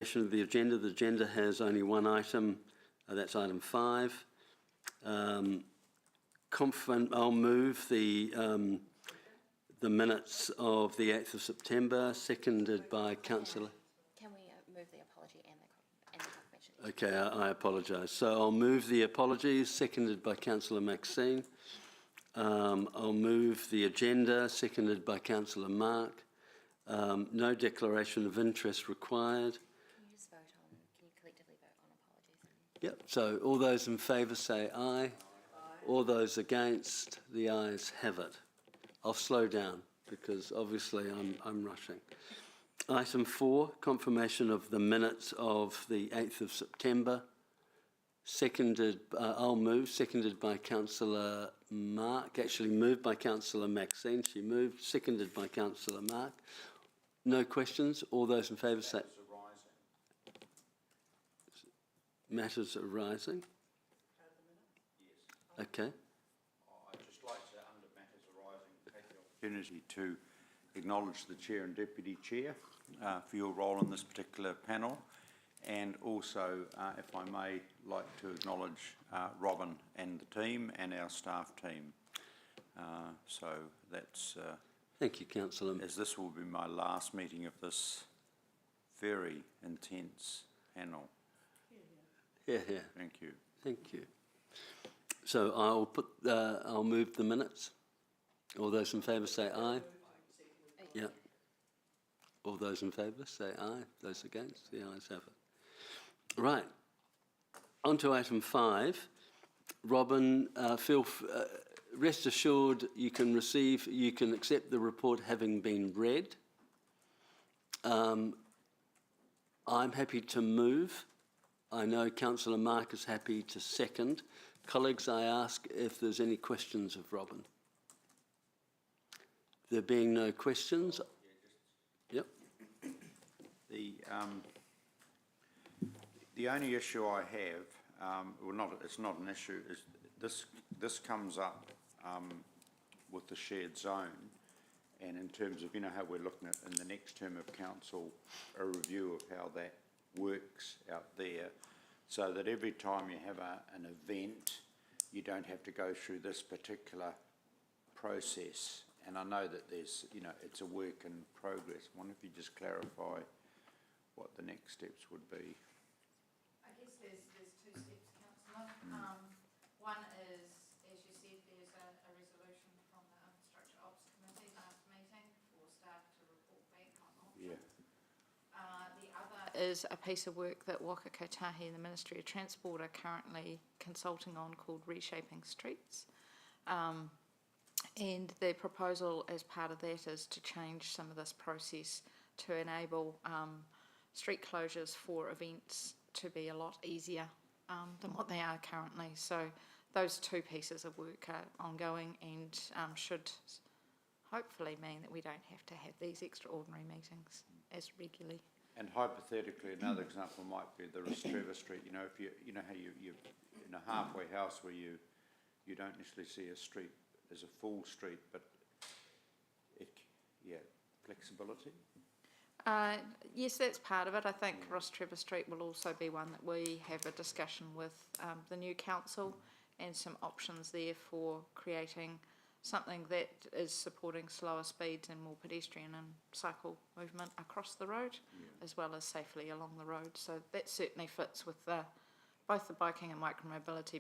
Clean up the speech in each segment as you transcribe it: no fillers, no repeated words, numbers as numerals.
Of the agenda. The agenda has only one item, that's item 5. I'll move the minutes of the 8th of September, seconded by Councillor. Can we move the apology and the confirmation? Okay, I apologise. So I'll move the apologies, seconded by Councillor Maxine. I'll move the agenda, seconded by Councillor Mark. No declaration of interest required. Can you collectively vote on apologies? Yep, so all those in favour say aye. Aye. All those against, the ayes have it. I'll slow down because obviously I'm rushing. Item 4, confirmation of the minutes of the 8th of September. Seconded, I'll move, seconded by Councillor Mark, actually moved by Councillor Maxine. She moved, seconded by Councillor Mark. No questions? All those in favour say... Matters arising? Yes. Okay. I'd just like to, under matters arising, take the opportunity to acknowledge the Chair and Deputy Chair for your role in this particular panel, and also, if I may, like to acknowledge Robin and the team and our staff team. So that's... Thank you, Councillor. As this will be my last meeting of this very intense panel. Yeah. Thank you. Thank you. So I'll move the minutes. All those in favour say aye. Yeah. All those in favour say aye. Those against, the ayes have it. Right. On to item 5. Robin, rest assured you can accept the report having been read. I'm happy to move. I know Councillor Mark is happy to second. Colleagues, I ask if there's any questions of Robin. There being no questions. Yep. The only issue I have, it's not an issue, is this comes up with the shared zone, and in terms of, how we're looking at in the next term of council, a review of how that works out there, so that every time you have an event, you don't have to go through this particular process. And I know that there's, it's a work in progress. I wonder if you just clarify what the next steps would be. I guess there's 2 steps, Councillor. One is, as you said, there's a resolution from the Infrastructure Ops Committee last meeting for staff to report back on options. Yeah. The other is a piece of work that Waka Kotahi and the Ministry of Transport are currently consulting on called Reshaping Streets. And the proposal as part of that is to change some of this process to enable street closures for events to be a lot easier than what they are currently. So those 2 pieces of work are ongoing and should hopefully mean that we don't have to have these extraordinary meetings as regularly. And hypothetically, another example might be the Rostreva Street. If you know how you're in a halfway house where you don't necessarily see a street as a full street, but flexibility. Yes, that's part of it. I think Rostreva Street will also be one that we have a discussion with the new council, and some options there for creating something that is supporting slower speeds and more pedestrian and cycle movement across the road, as well as safely along the road. So that certainly fits with both the biking and micromobility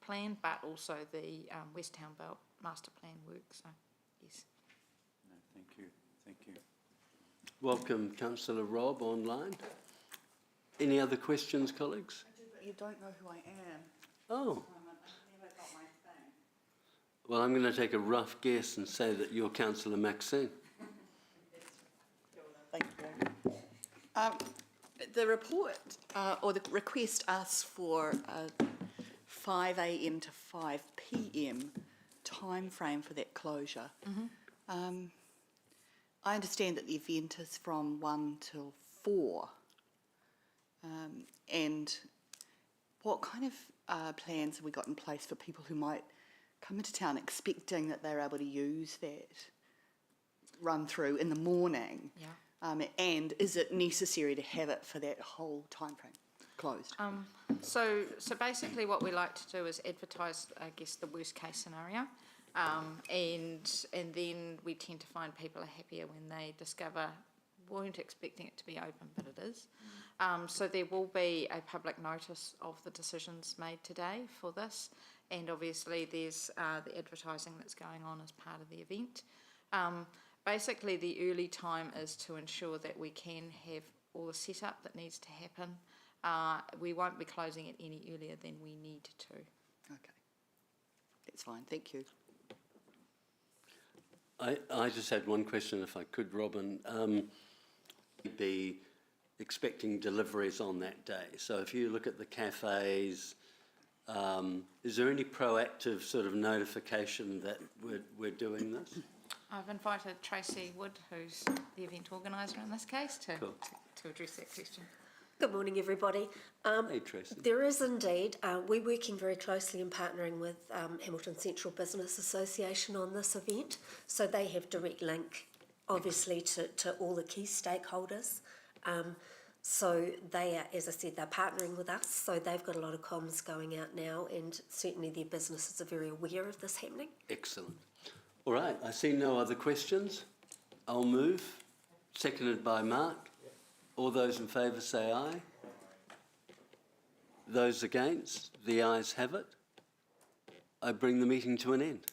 plan, but also the West Town Belt Master Plan work. So, yes. No, thank you. Thank you. Welcome, Councillor Rob, online. Any other questions, colleagues? I do, but you don't know who I am. Oh. I've never got my thing. Well, I'm going to take a rough guess and say that you're Councillor Maxine. Thank you. The report, or the request asks for a 5 a.m. to 5 p.m. time frame for that closure. Mm-hmm. I understand that the event is from 1 till 4. And what kind of plans have we got in place for people who might come into town expecting that they're able to use that run through in the morning? Yeah. And is it necessary to have it for that whole timeframe closed? So basically what we like to do is advertise, I guess, the worst case scenario. And then we tend to find people are happier when they discover, weren't expecting it to be open, but it is. So there will be a public notice of the decisions made today for this. And obviously there's the advertising that's going on as part of the event. Basically the early time is to ensure that we can have all the setup that needs to happen. We won't be closing it any earlier than we need to. Okay, that's fine, thank you. I just had one question, if I could, Robin. Be expecting deliveries on that day. So if you look at the cafes, is there any proactive sort of notification that we're doing this? I've invited Tracy Wood, who's the event organiser in this case, to address that question. Good morning, everybody. Hey, Tracy. There is indeed. We're working very closely and partnering with Hamilton Central Business Association on this event. So they have direct link, obviously, to all the key stakeholders. So they are, as I said, they're partnering with us. So they've got a lot of comms going out now, and certainly their businesses are very aware of this happening. Excellent. All right, I see no other questions. I'll move. Seconded by Mark. All those in favour say aye. Those against, the ayes have it. I bring the meeting to an end.